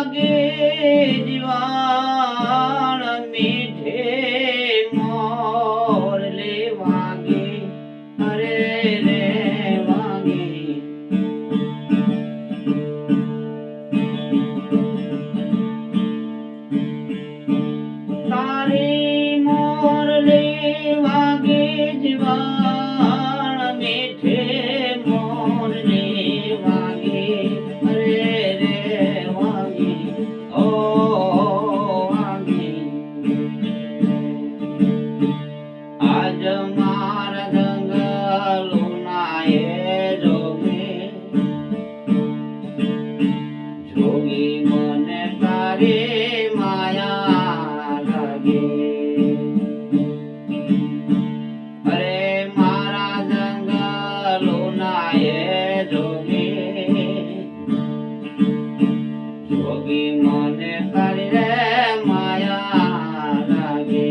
વાગે જીવાણ મીઠે મોરલે વાગે અરે રે વાગે તારી મોરલે વાગે જીવાણ મીઠે મોરલે વાગે અરે રે વાગે ઓ વાગે આજ મારા જંગલોના એ જોગે જોગી મને તારી માયા લાગે અરે મારા જંગલોના એ જોગે જોગી મને તારી રે માયા લાગે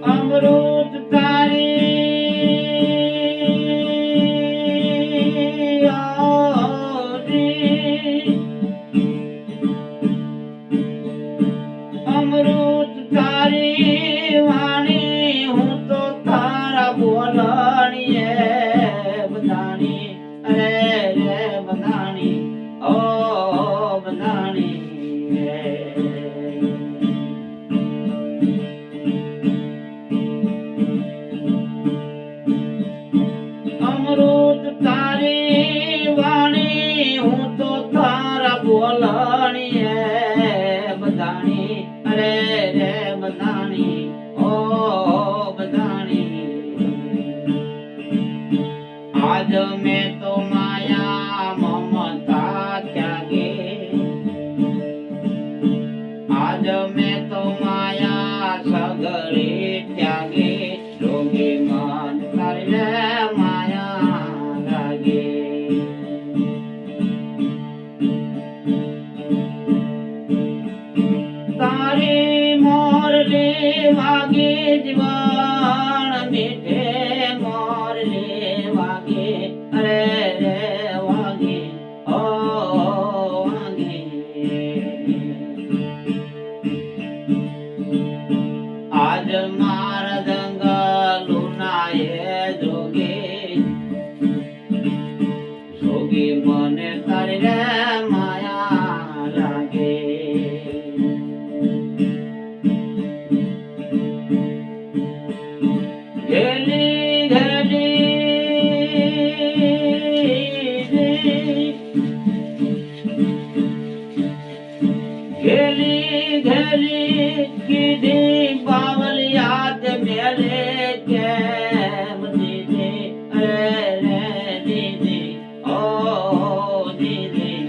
અમૃત તારી આવતી અમૃત તારી વાણી હું તો તારા બોલણીએ બધાની અરે રે બધાની ઓ બધાની અમૃત તારી વાણી હું તો તારા બોલણીએ બધાની અરે રે બધાની ઓ બધાની આજ મેં તો માયા મમતા ત્યાગે આજ મેં તો માયા સગળી ત્યાગે જોગી મન તારી રે માયા લાગે તારી મોરલે વાગે જીવાણ મીઠે મોરલે વાગે અરે રે વાગે ઓ વાગે આજ મારા જંગલોના એ જોગે જોગી મને તારી રે માયા લાગે ઘેલી ઘેલી કીધી બાવલ યાદ મેલે કેમ દીદી અરે રે દીદી ઓ દીદી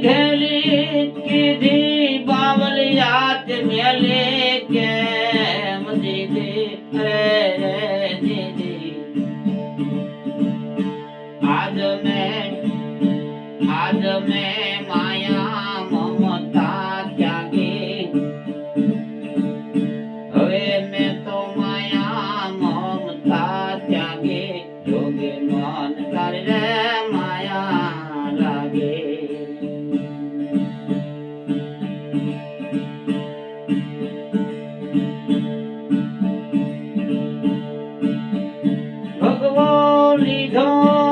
ઘેલી કીધી બાવલ યાદ મેલે કેમ દીદી અરે રે દીદી આજ મેં માયા મમતા ત્યાગે હવે મેં તો માયા મમતા ત્યાગે જોગે મન તારી રે માયા લાગે ભગવો લીધો